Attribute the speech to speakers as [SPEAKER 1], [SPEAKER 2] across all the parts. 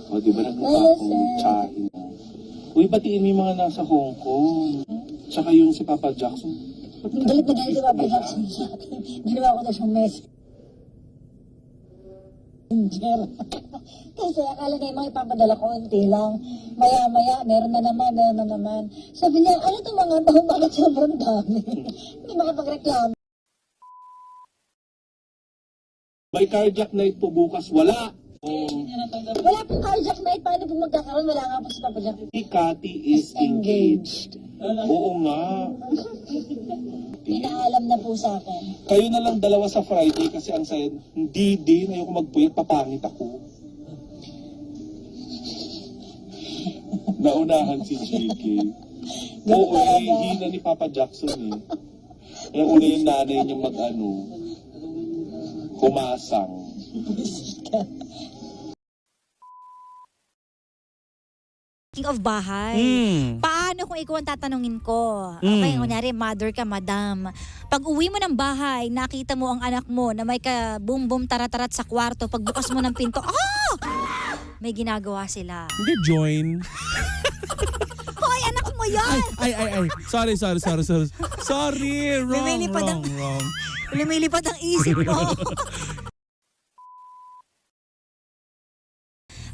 [SPEAKER 1] O, di ba nagmukha akong tsahin mo? Uy, batiin mo yung mga nasa Hong Kong. Tsaka yung si Papa Jackson.
[SPEAKER 2] Galit na galit si Papa Jackson sa akin. Ginawa ko na siyang message. Kasi akala niya yung mga ipapadala ko, hindi lang. Maya-maya, meron na naman. Sabi niya, ano itong mga tao, bakit sobrang dami? Hindi makapagreklamo.
[SPEAKER 1] May cardiac night po bukas. Wala.
[SPEAKER 2] Wala pong cardiac night, paano po magkakaroon? Wala nga po si Papa Jackson.
[SPEAKER 1] Si Cathy is engaged. Oo nga.
[SPEAKER 2] Pinaalam na po sa akin.
[SPEAKER 1] Kayo na lang dalawa sa Friday kasi ang saya, hindi din, ayoko magpuyat, papangit ako. Naunahan si JK. Oo, hihina ni Papa Jackson eh. Kaya una yung nanay niya kumasang.
[SPEAKER 3] Speaking of bahay, paano kung ikaw ang tatanungin ko? Okay, kunyari, mother ka, madam. Pag uwi mo ng bahay, nakita mo ang anak mo na may ka-boom-boom taratarat sa kwarto, pagbukas mo ng pinto, may ginagawa sila.
[SPEAKER 4] Hindi, join.
[SPEAKER 3] Hoy, anak mo yan!
[SPEAKER 4] Ay. Sorry. Sorry, wrong.
[SPEAKER 3] Lumilipad ang isip mo.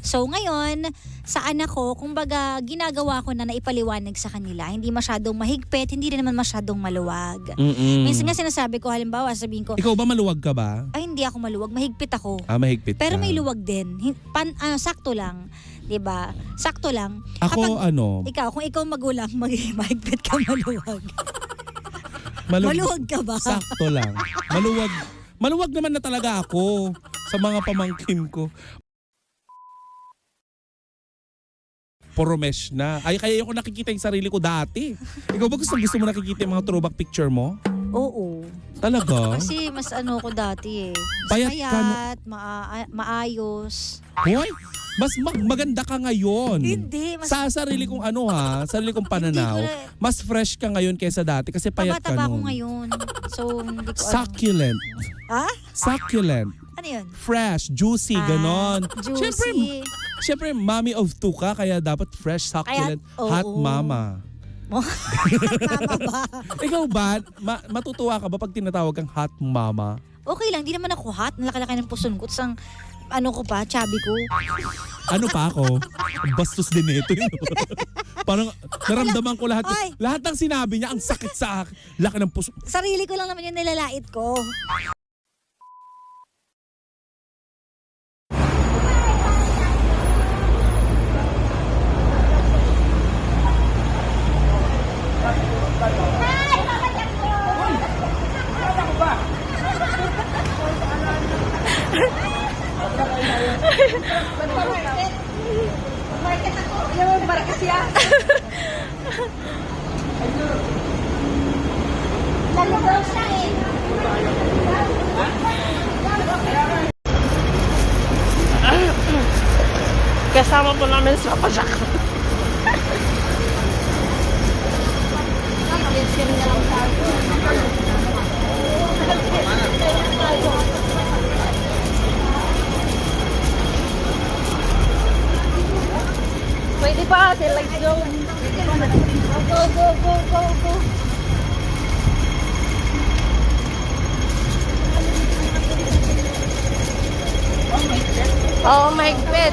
[SPEAKER 3] So ngayon, sa anak ko, kumbaga ginagawa ko na naipaliwanag sa kanila. Hindi masyadong mahigpit, hindi rin naman masyadong maluwag. Minsan nga sinasabi ko, halimbawa, sabihin ko,
[SPEAKER 4] ikaw ba maluwag ka ba?
[SPEAKER 3] ay hindi ako maluwag, mahigpit ako.
[SPEAKER 4] Mahigpit
[SPEAKER 3] Pero
[SPEAKER 4] ka.
[SPEAKER 3] may luwag din. Sakto lang. 'Di ba? Sakto lang.
[SPEAKER 4] Ako,
[SPEAKER 3] Ikaw, kung ikaw magulang, mahigpit ka, maluwag. Maluwag ka ba?
[SPEAKER 4] Sakto lang. Maluwag naman na talaga ako sa mga pamangkin ko. Puro mesh na. Ay, kaya ako nakikita yung sarili ko dati. Ikaw ba gusto mo nakikita yung mga throwback picture mo?
[SPEAKER 3] Oo.
[SPEAKER 4] Talaga?
[SPEAKER 3] Kasi mas ko dati eh.
[SPEAKER 4] Payat ka, no?
[SPEAKER 3] Maayos.
[SPEAKER 4] Hoy, mas maganda ka ngayon.
[SPEAKER 3] Hindi.
[SPEAKER 4] Sa sarili kong sarili kong pananaw, mas fresh ka ngayon kaysa dati kasi payat ka
[SPEAKER 3] Pabata-ba ako
[SPEAKER 4] nun.
[SPEAKER 3] ngayon. So, hindi ko
[SPEAKER 4] Succulent.
[SPEAKER 3] Ha?
[SPEAKER 4] Succulent.
[SPEAKER 3] Ano yun?
[SPEAKER 4] Fresh, juicy, ganon.
[SPEAKER 3] Juicy.
[SPEAKER 4] Siyempre, mommy of two ka, kaya dapat fresh, succulent, hot mama.
[SPEAKER 3] Mama ba?
[SPEAKER 4] Ikaw ba, matutuwa ka ba pag tinatawag kang hot mama?
[SPEAKER 3] Okay lang, di naman ako hot. Laki-laki ng puson ko. Tapos chubby ko.
[SPEAKER 4] Ano pa ako? Bastos din ito. Parang naramdaman ko lahat.
[SPEAKER 3] Ay!
[SPEAKER 4] Lahat ng sinabi niya, ang sakit sa akin. Laki ng puso.
[SPEAKER 3] Sarili ko lang naman yung nilalait ko.
[SPEAKER 2] Market ako. Alam mo, market siya. Lalo siya eh.
[SPEAKER 5] Kasama po namin sa Papa Jackson. Pwede pa ate, let's go. Go. Oh my God.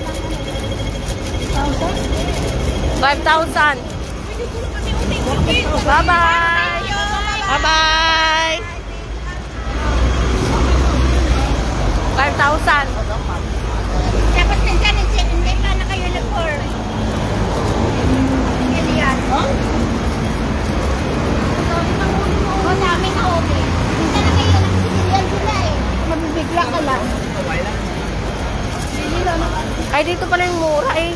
[SPEAKER 5] 5,000. Bye-bye. Bye-bye. 5,000.
[SPEAKER 2] Dapat nandiyan, hindi pa na kayo nag-pour. Hindi yan. O, dami na okay. Hindi na kayo nagsisilyan sila eh. Mabibigla ka lang.
[SPEAKER 5] Ay, dito pala yung mura eh.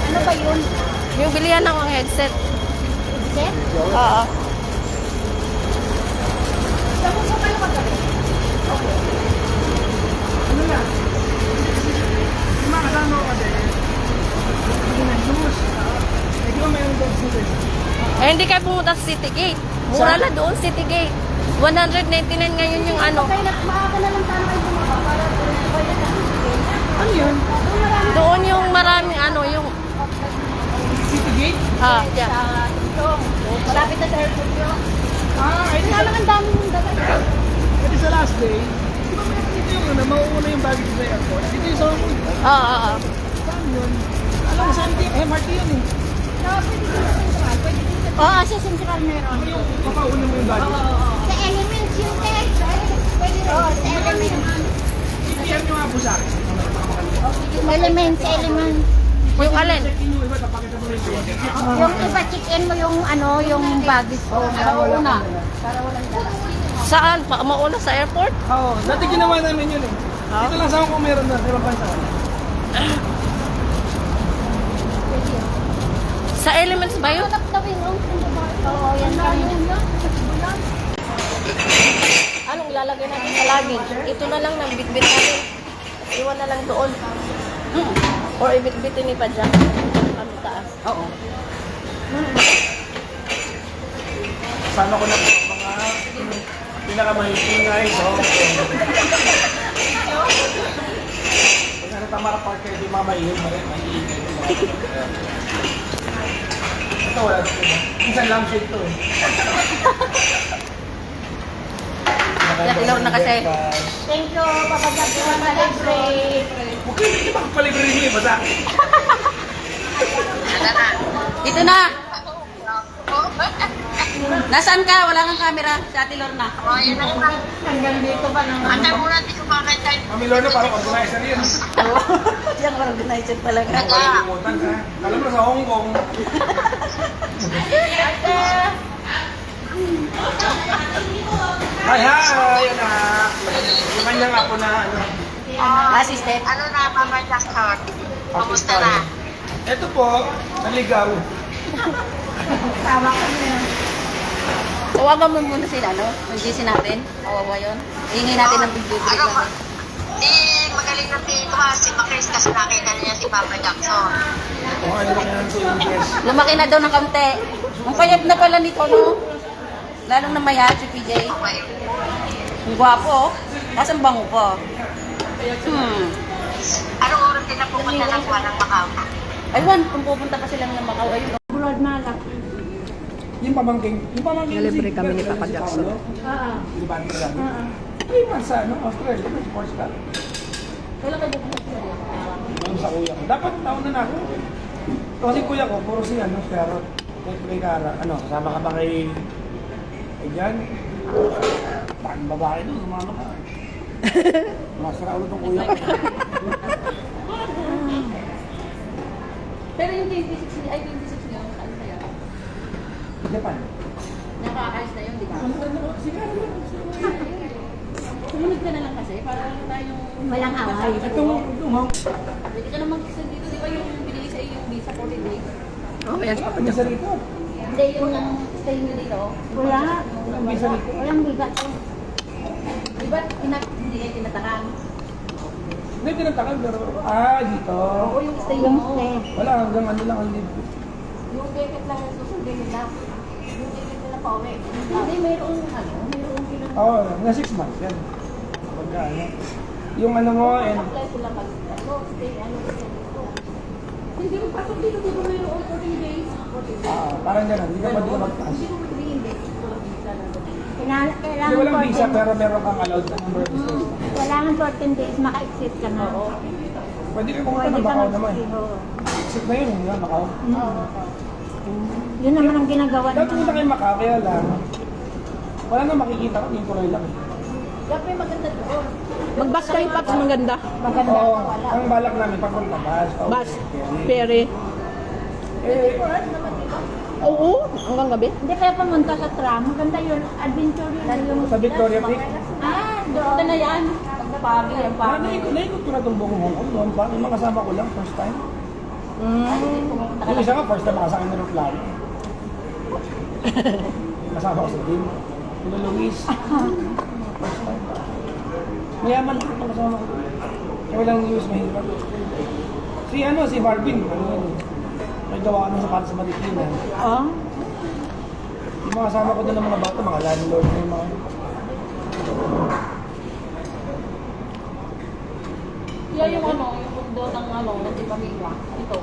[SPEAKER 2] Ano ba yun?
[SPEAKER 5] Yung bilihan ng headset.
[SPEAKER 2] Set?
[SPEAKER 5] Oo.
[SPEAKER 2] Saan mo kayo magabi? Okay. Ano na? Makasama ka din. Hindi na juice. Hindi ba mayroon doon sila?
[SPEAKER 5] Eh, hindi kayo pumunta sa City Gate. Mura na doon, City Gate. 199 ngayon yung ano.
[SPEAKER 2] Okay, maaga na lang tayo kayo bumaba para
[SPEAKER 5] Ah,
[SPEAKER 2] Sa
[SPEAKER 5] yeah.
[SPEAKER 2] Tungtong. Malapit na sa airport yun.
[SPEAKER 5] Kaya lang ang dami mong dala.
[SPEAKER 1] Kasi sa last day, di ba meron dito yung ano, mauuna yung baggage sa airport? Dito yung sa Hong Kong.
[SPEAKER 5] Oo.
[SPEAKER 1] Saan yun? Alam mo saan dito? MRT yun eh.
[SPEAKER 2] Oo, sa Central meron.
[SPEAKER 1] Yung makauna mo yung baggage.
[SPEAKER 2] Sa Elements yun, eh. Pwede rin. Oo, sa Elements.
[SPEAKER 1] I-PM nyo nga po sa akin.
[SPEAKER 2] Elements.
[SPEAKER 5] Yung alin?
[SPEAKER 1] Check-in yung iba, tapakita mo rin yung
[SPEAKER 2] Yung iba, check-in mo yung ano, yung baggage ko. Mauna.
[SPEAKER 5] Saan? Mauna sa airport?
[SPEAKER 1] Oo, dati ginawa namin yun eh. Dito lang sa Hong Kong meron na, sa ibang bansa.
[SPEAKER 5] Sa Elements ba yun?
[SPEAKER 2] Oo, yan kami.
[SPEAKER 5] Anong lalagay natin sa luggage? Ito na lang ng bitbit natin. Iwan na lang doon. Or ibitbitin ni pa dyan. Ano taas? Oo.
[SPEAKER 1] Sama ko na po ang mga pinakamahingay sa Hong Kong. Pag ano Tamara Parker, di mamaihin mo rin, mahiingay. Ito wala dito. Minsan lang shade to eh.
[SPEAKER 5] Yan, ilaw na kasi.
[SPEAKER 2] Thank you, Papa Jack. Libre.
[SPEAKER 1] Huwag kayo hindi makapalibre niyo eh, basta.
[SPEAKER 5] Dito na! Nasaan ka? Wala kang camera. Si Ate Lorna.
[SPEAKER 2] Hanggang dito ba nang
[SPEAKER 1] Mami Lorna, parang organizer yun.
[SPEAKER 5] Yan, organizer talaga.
[SPEAKER 1] Nakalimutan ka. Alam mo sa Hong Kong. Hi, hi! Anak! Yung kanyang apo na ano.
[SPEAKER 5] Assistant.
[SPEAKER 6] Ano na, Mama Jackson? Kamusta na?
[SPEAKER 1] Ito po, naligaw.
[SPEAKER 5] Tawagan mo muna sila, no? Yung GC natin. Kawawa yun. Hihingi natin ng video break
[SPEAKER 6] Ano,
[SPEAKER 5] namin.
[SPEAKER 6] magaling na si Macris kasi nakita niya si Papa Jackson.
[SPEAKER 1] Kung ano ba kaya sa English.
[SPEAKER 5] Lumaki na daw ng kaunti. Ang payat na pala nito, no? Lalong na maya si PJ.
[SPEAKER 6] Okay.
[SPEAKER 5] Ang gwapo, oh. Tapos ang bango ko.
[SPEAKER 6] Anong oras din na pupunta ng Juan ng Macau?
[SPEAKER 5] Ayun, kung pupunta pa sila ng Macau, ayun.
[SPEAKER 2] Bulod malak.
[SPEAKER 1] Yung pamangking
[SPEAKER 5] Nalibre kami ni Papa Jackson.
[SPEAKER 1] Di ba? 3 months sa ano, Australia, sports ka.
[SPEAKER 5] Kailan kayo pupunta sila?
[SPEAKER 1] Doon sa kuya ko. Dapat taon na ako. Kasi kuya ko, puro si ano, pero kay Kara, ano, kasama ka ba kay Jan? Bakit babae doon, sumama ka. Masara ulo tong kuya ko.
[SPEAKER 5] Pero yung 26 niya, ay 26 niya, saan kaya?
[SPEAKER 1] Japan.
[SPEAKER 5] Nakakaayos na yun, di ba?
[SPEAKER 1] Si Kara lang.
[SPEAKER 5] Sumunod ka na lang kasi, para lang tayong...
[SPEAKER 2] Walang away.
[SPEAKER 1] Itong,
[SPEAKER 5] Pwede ka naman kasi dito, di ba yung binigay sa iyo yung visa 40 days? Oh, yan.
[SPEAKER 1] Visa rito.
[SPEAKER 5] Hindi, yung stay nyo dito.
[SPEAKER 2] Wala.
[SPEAKER 1] Visa rito.
[SPEAKER 2] Walang bigat.
[SPEAKER 5] Di ba hindi kayo tinatakan?
[SPEAKER 1] Hindi, tinatakan pero, dito.
[SPEAKER 5] Oo, yung stay
[SPEAKER 2] Yung
[SPEAKER 5] mo.
[SPEAKER 2] stay.
[SPEAKER 1] Wala, hanggang ano lang ang libre.
[SPEAKER 5] Yung ticket lang yung susundin nila. Yung ticket nila pa uwi. Hindi, mayroong pinag-
[SPEAKER 1] Oo, na 6 months yan. Pagka ano. Yung ano mo, and
[SPEAKER 5] apply sila pag stay, kasi dito. Hindi mo pasok dito, di ba mayroong 14 days? 14 days.
[SPEAKER 1] parang gano'n, hindi ka pa dito magtaas.
[SPEAKER 5] Hindi mo magbihin days. Walang visa na doon.
[SPEAKER 1] Hindi
[SPEAKER 2] Kailangan
[SPEAKER 1] walang visa
[SPEAKER 2] 14
[SPEAKER 1] pero meron kang allowed na number of days.
[SPEAKER 2] Kailangan 14 days maka-exit ka na.
[SPEAKER 5] Oo.
[SPEAKER 1] Pwede ka pumunta
[SPEAKER 2] Pwede
[SPEAKER 1] ng
[SPEAKER 2] ka
[SPEAKER 1] Macau naman.
[SPEAKER 2] mag-exit.
[SPEAKER 1] Exit na yun, hindi Macau.
[SPEAKER 2] Yun naman ang ginagawa
[SPEAKER 1] Dapat
[SPEAKER 2] ng
[SPEAKER 1] pumunta kayo Macau, kaya lang. Wala na makikita ko, yung kulay lang.
[SPEAKER 5] Dapat maganda doon.
[SPEAKER 7] Mag-bus kayo pa maganda.
[SPEAKER 2] maganda.
[SPEAKER 1] Oo, ang balak namin papunta bus.
[SPEAKER 7] Bus, ferry.
[SPEAKER 1] Eh,
[SPEAKER 7] Oo, hanggang gabi.
[SPEAKER 2] Hindi kaya pumunta sa tram. Maganda yun. Adventure yun. Yung...
[SPEAKER 1] sa Victoria Peak.
[SPEAKER 2] Doon.
[SPEAKER 5] Ito na yan. Pag-pagi, ang pagi.
[SPEAKER 1] Naikot ko na itong buong Hong Kong doon pa. Yung mga kasama ko lang, first time. Yung isa nga, first time makasakay na ng plano. Kasama ko sa team. Sila Luis. First time. Mayaman ko itong kasama ko. Kaya lang news, mahirap. Si Marvin, ano yun. May gawa ka ng sapatos sa Marikina.
[SPEAKER 7] Ah,
[SPEAKER 1] Yung mga kasama ko doon ng mga bata, mga landlord na yung mga...
[SPEAKER 5] Kaya yung yung mundo ng ng Di Pamilya. Ito.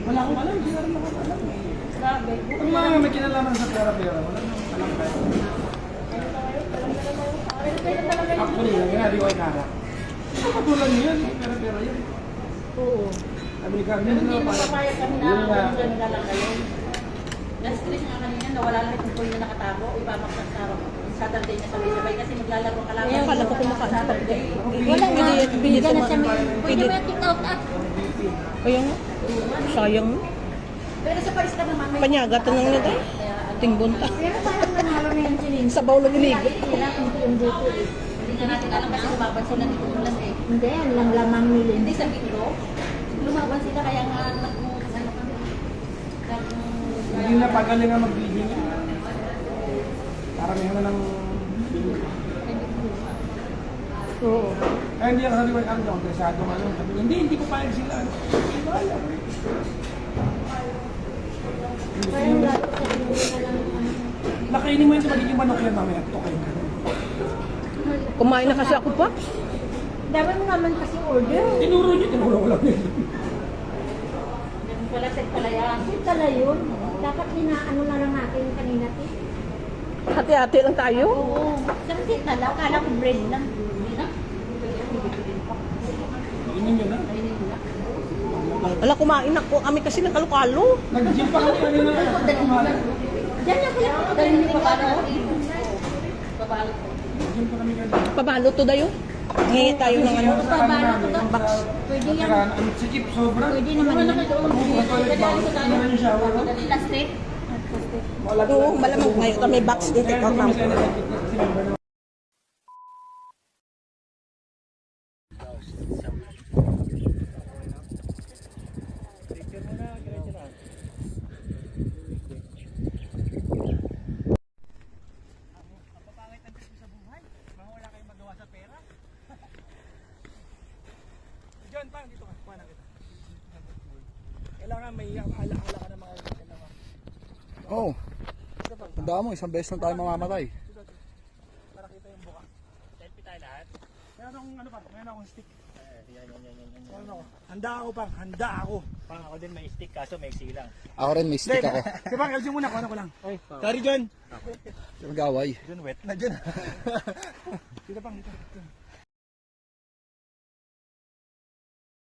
[SPEAKER 1] Wala akong alam, hindi na rin ako alam. Kung mga may kinalaman sa pera-pera, wala nang alam tayo. Actually, yung ginari ko ay kara. Ano katulad niyo yan? Pera-pera yan.
[SPEAKER 7] Oo.
[SPEAKER 1] Amerikano yan.
[SPEAKER 8] Hindi mo papayag kami na
[SPEAKER 1] Yun nga.
[SPEAKER 8] ganun na lang kayo. Na-stress nga kanina, nawala lang yung pool na nakatago, ipamaksak sa Saturday na sabay-sabay kasi maglalaro ka lang.
[SPEAKER 7] Kaya akala ko kumakain sa
[SPEAKER 8] Saturday.
[SPEAKER 3] Wala na.
[SPEAKER 7] Binigyan
[SPEAKER 3] Bigyan na
[SPEAKER 7] naman.
[SPEAKER 3] sa pwede mo yung TikTok at
[SPEAKER 7] Kaya nga. Sayang.
[SPEAKER 8] Pero sa Paris ka naman, may
[SPEAKER 7] Panyagatan lang nito. Tingbon ka.
[SPEAKER 3] pero parang nanalo na yung challenge.
[SPEAKER 7] Sabaw lang iligo.
[SPEAKER 3] Kailangan ko yung dito eh.
[SPEAKER 8] hindi nga natin alam kasi lumaban sila dito ulan eh.
[SPEAKER 3] Hindi, ang lang lamang nila.
[SPEAKER 8] Hindi sa video, lumaban sila kaya nga ano kami.
[SPEAKER 1] Hindi na pagaling nga mag-video niya. Parang yun na ng...
[SPEAKER 7] Oo.
[SPEAKER 1] Kaya hindi ako sabi ko, ano, interesado nga lang. Sabi niya, hindi ko payag sila. Hindi ko alam. Nakainin mo yung magiging manok yan mamaya. Okay na.
[SPEAKER 7] Kumain na kasi ako pa.
[SPEAKER 3] Dapat mo naman kasi order.
[SPEAKER 1] Tinuro ko lang yun.
[SPEAKER 8] Wala sa palaya.
[SPEAKER 3] Kasi tala yun. Dapat hinaano na lang natin kanina.
[SPEAKER 7] Hati-hati lang tayo.
[SPEAKER 3] Oo. Kasi tala, akala ko bread lang.
[SPEAKER 8] Hindi na.
[SPEAKER 1] Kainin nyo na.
[SPEAKER 7] Wala, kumain ako. Kami kasi nagkalukalo.
[SPEAKER 1] Nag-gym pa kami kanina.
[SPEAKER 3] Diyan na pala.
[SPEAKER 8] Dahil hindi pa paano. Babalo ko.
[SPEAKER 1] Nag-gym pa kami kanina.
[SPEAKER 7] Pabalo to dayo. Ngayon tayo ng ano.
[SPEAKER 3] Pabalo ko lang. Pwede yan.
[SPEAKER 1] Sikip sobra.
[SPEAKER 3] Pwede naman yan.
[SPEAKER 1] Ano yung shower?
[SPEAKER 8] Last day.
[SPEAKER 7] Oo, malamang ngayon kami box din. Take out namin.
[SPEAKER 1] John, pang dito ka. Kuha na kita. Kailangan may alaala ka na mga kailangan.
[SPEAKER 9] Oo. Tandaan mo, isang beses lang tayo mamamatay.
[SPEAKER 1] Para kita yung buka. Selfie tayo lahat. Meron akong ano pa, meron akong stick. Meron ako. Handa ako pang, handa ako.
[SPEAKER 10] Pang ako din may stick kaso may lang.
[SPEAKER 9] Ako rin, may stick ako.
[SPEAKER 1] Di ba, LG muna, kuha na ko lang. Sorry, John.
[SPEAKER 9] Magaway.
[SPEAKER 10] Dun wet na dyan.
[SPEAKER 1] Dito pang, dito.